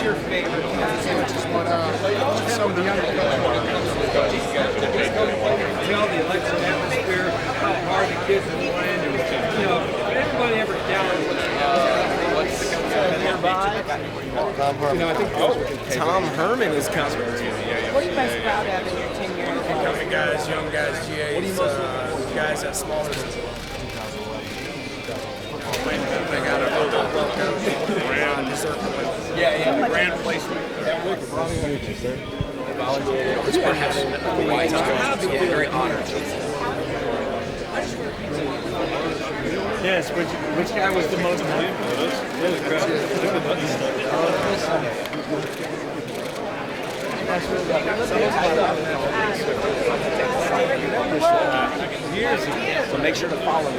your favorite? Some of the younger Tell the election atmosphere, how hard the kids are playing, and everybody ever doubted Tom Herman is coming. What are you most proud of in your tenure? Incoming guys, young guys, GAs, guys that smaller. grand placement. Very honored. Yes, which guy was the most So make sure to follow me.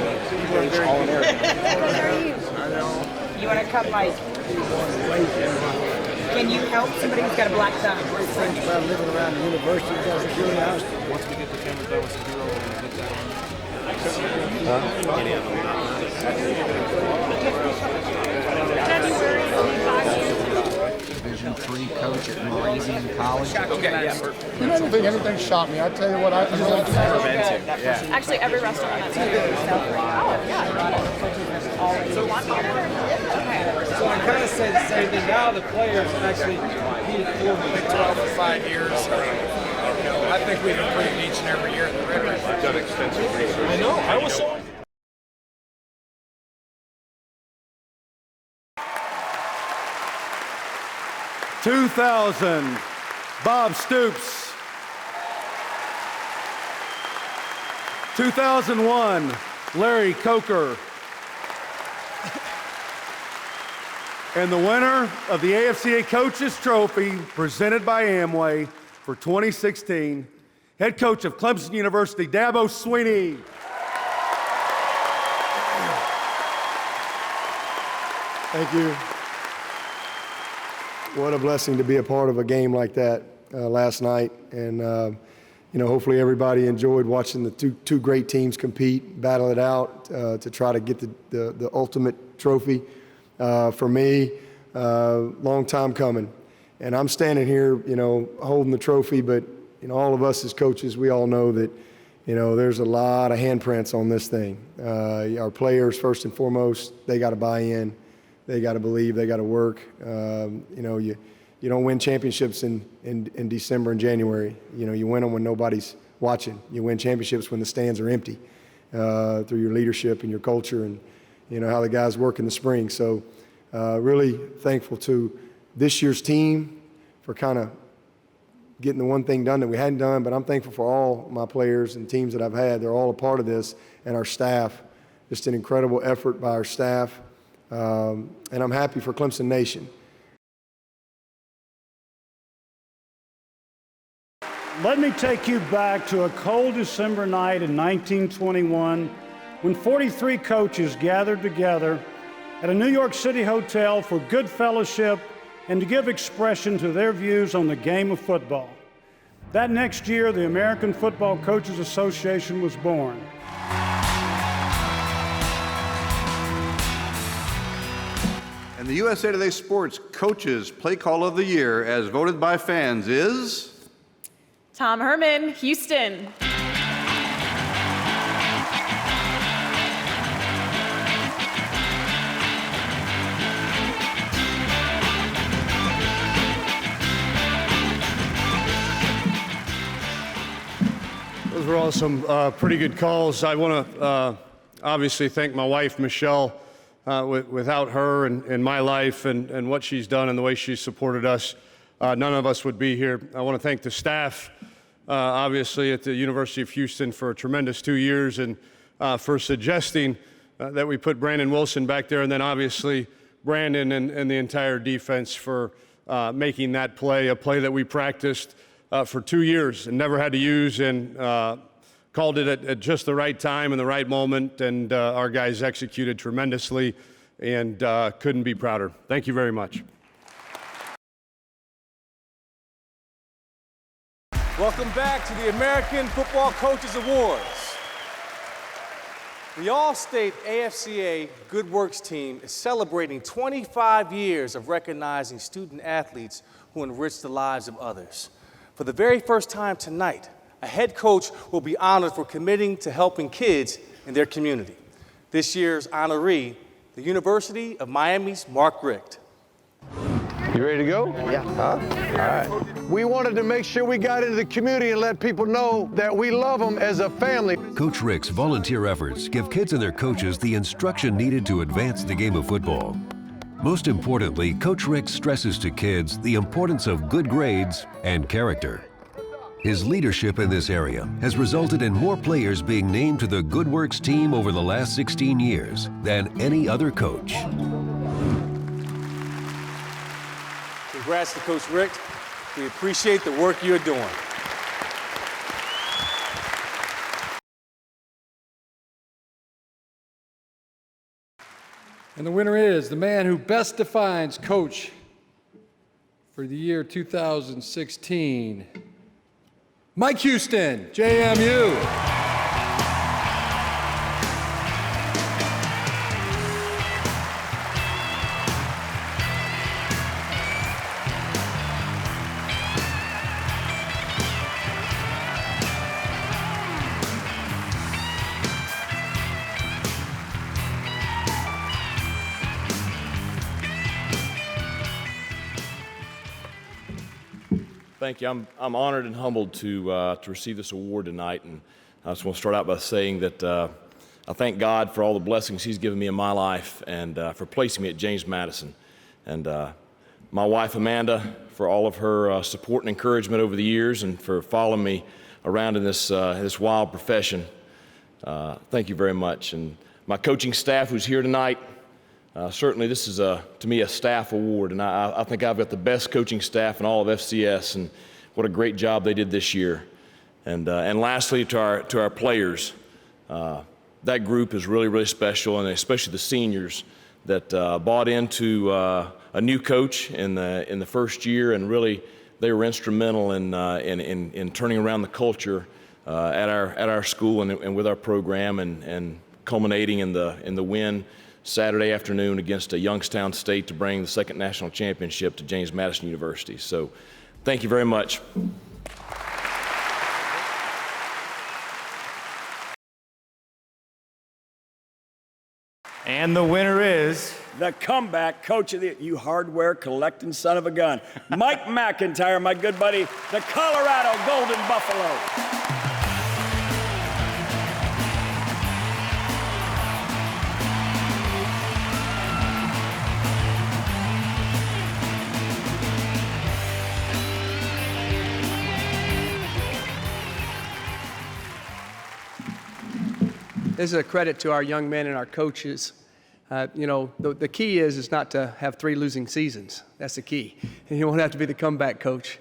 You want to come like? Can you help somebody who's got a black thumb? friends about living around the university does a good house. Once we get the cameras done with some hero, we'll get that Division III coach at Moravian College. Okay, yeah. I don't think anything shocked me. I tell you what, I've never been to. Yeah. Actually, every restaurant on that street is So I kind of say the same thing. Now the players actually need 12 or 5 years. I think we've improved each and every year. I've done extensive research. I know. I was so. 2000, Bob Stoops. 2001, Larry Coker. And the winner of the AFCA Coaches Trophy presented by Amway for 2016, head coach of Clemson University, Dabo Swinney. Thank you. What a blessing to be a part of a game like that last night. And, hopefully everybody enjoyed watching the two great teams compete, battle it out to try to get the ultimate trophy. For me, long time coming. And I'm standing here, holding the trophy, but, all of us as coaches, we all know that, there's a lot of handprints on this thing. Our players, first and foremost, they got to buy in. They got to believe, they got to work. You don't win championships in December and January. You win them when nobody's watching. You win championships when the stands are empty through your leadership and your culture and, how the guys work in the spring. So really thankful to this year's team for kind of getting the one thing done that we hadn't done, but I'm thankful for all my players and teams that I've had. They're all a part of this, and our staff. Just an incredible effort by our staff. And I'm happy for Clemson Nation. Let me take you back to a cold December night in 1921 when 43 coaches gathered together at a New York City hotel for good fellowship and to give expression to their views on the game of football. That next year, the American Football Coaches Association was born. And the USA Today Sports Coaches Play Call of the Year, as voted by fans, is Tom Herman, Houston. Those were all some pretty good calls. I want to obviously thank my wife, Michelle. Without her and my life and what she's done and the way she's supported us, none of us would be here. I want to thank the staff, obviously, at the University of Houston for a tremendous 2 years and for suggesting that we put Brandon Wilson back there, and then obviously Brandon and the entire defense for making that play, a play that we practiced for 2 years and never had to use, and called it at just the right time and the right moment, and our guys executed tremendously and couldn't be prouder. Thank you very much. Welcome back to the American Football Coaches Awards. The All-State AFCA Good Works team is celebrating 25 years of recognizing student athletes who enrich the lives of others. For the very first time tonight, a head coach will be honored for committing to helping kids in their community. This year's honoree, the University of Miami's Mark Richt. You ready to go? Yeah. Huh? All right. We wanted to make sure we got into the community and let people know that we love them as a family. Coach Rick's volunteer efforts give kids and their coaches the instruction needed to advance the game of football. Most importantly, Coach Rick stresses to kids the importance of good grades and character. His leadership in this area has resulted in more players being named to the Good Works team over the last 16 years than any other coach. Congrats to Coach Richt. We appreciate the work you're doing. And the winner is the man who best defines coach for the year 2016, Mike Houston, JMU. Thank you. I'm honored and humbled to receive this award tonight, and I just want to start out by saying that I thank God for all the blessings He's given me in my life and for placing me at James Madison, and my wife Amanda for all of her support and encouragement over the years, and for following me around in this wild profession. Thank you very much, and my coaching staff who's here tonight. Certainly this is, to me, a staff award, and I think I've got the best coaching staff in all of FCS, and what a great job they did this year. And lastly, to our players, that group is really, really special, and especially the seniors that bought into a new coach in the first year, and really they were instrumental in turning around the culture at our school and with our program, and culminating in the win Saturday afternoon against Youngstown State to bring the second national championship to James Madison University. So thank you very much. And the winner is the comeback coach of the, you hardware collecting son of a gun, Mike McIntyre, my good buddy, the Colorado Golden Buffalo. This is a credit to our young men and our coaches. You know, the key is not to have 3 losing seasons. That's the key. And you won't have to be the comeback coach.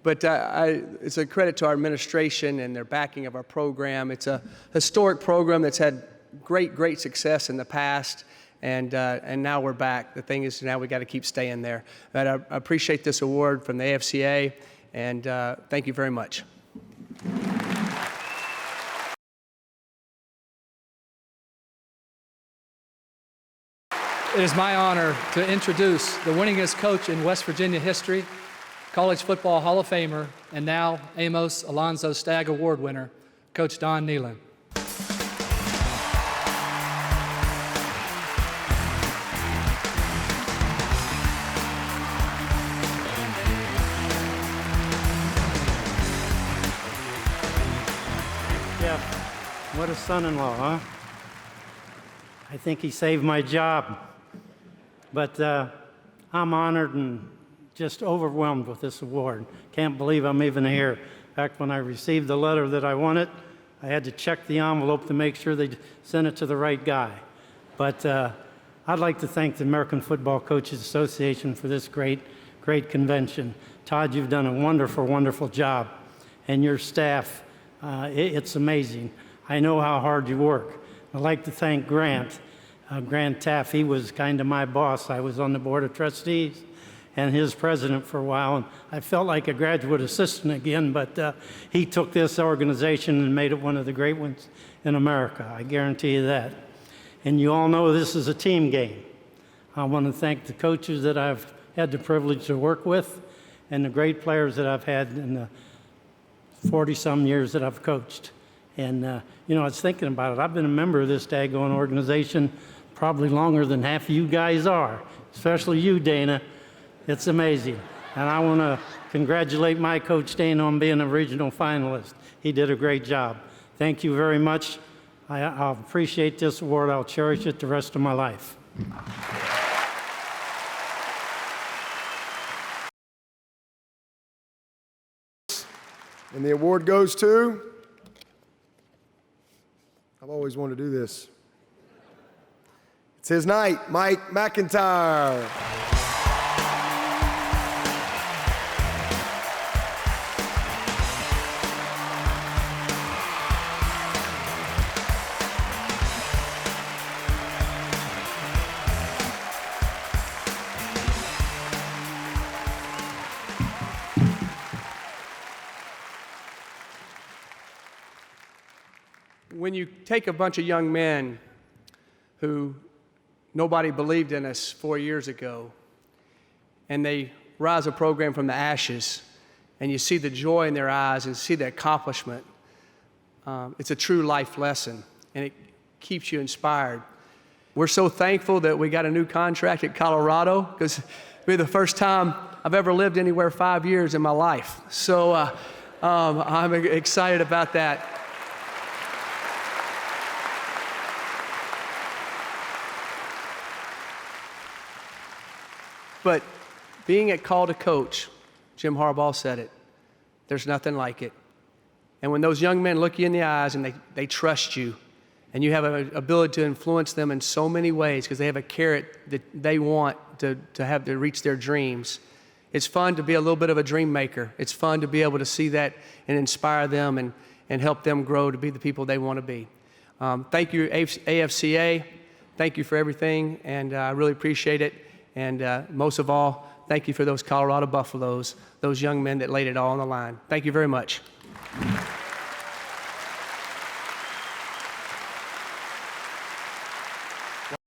But it's a credit to our administration and their backing of our program. It's a historic program that's had great success in the past, and now we're back. The thing is, now we got to keep staying there. But I appreciate this award from the AFCA, and thank you very much. It is my honor to introduce the winningest coach in West Virginia history, College Football Hall of Famer, and now Amos Alonzo Stagg Award winner, Coach Don Nehlen. Yeah, what a son-in-law, huh? I think he saved my job. But I'm honored and just overwhelmed with this award. Can't believe I'm even here. In fact, when I received the letter that I wanted, I had to check the envelope to make sure they sent it to the right guy. But I'd like to thank the American Football Coaches Association for this great convention. Todd, you've done a wonderful job. And your staff, it's amazing. I know how hard you work. I'd like to thank Grant. Grant Taff, he was kind of my boss. I was on the Board of Trustees, and his president for a while. And I felt like a graduate assistant again, but he took this organization and made it one of the great ones in America. I guarantee you that. And you all know this is a team game. I want to thank the coaches that I've had the privilege to work with and the great players that I've had in the 40-some years that I've coached. And, you know, I was thinking about it. I've been a member of this daggone organization probably longer than half of you guys are, especially you, Dana. It's amazing. And I want to congratulate my coach, Dana, on being a regional finalist. He did a great job. Thank you very much. I'll appreciate this award. I'll cherish it the rest of my life. And the award goes to, I've always wanted to do this. It's his night, Mike McIntyre. When you take a bunch of young men who nobody believed in us 4 years ago, and they rise a program from the ashes, and you see the joy in their eyes and see the accomplishment, it's a true life lesson, and it keeps you inspired. We're so thankful that we got a new contract at Colorado, because it'll be the first time I've ever lived anywhere 5 years in my life. So I'm excited about that. But being at Call to Coach, Jim Harbaugh said it, there's nothing like it. And when those young men look you in the eyes and they trust you, and you have an ability to influence them in so many ways because they have a carrot that they want to have to reach their dreams, it's fun to be a little bit of a dream maker. It's fun to be able to see that and inspire them and help them grow to be the people they want to be. Thank you, AFCA. Thank you for everything, and I really appreciate it. And most of all, thank you for those Colorado Buffaloes, those young men that laid it all on the line. Thank you very much.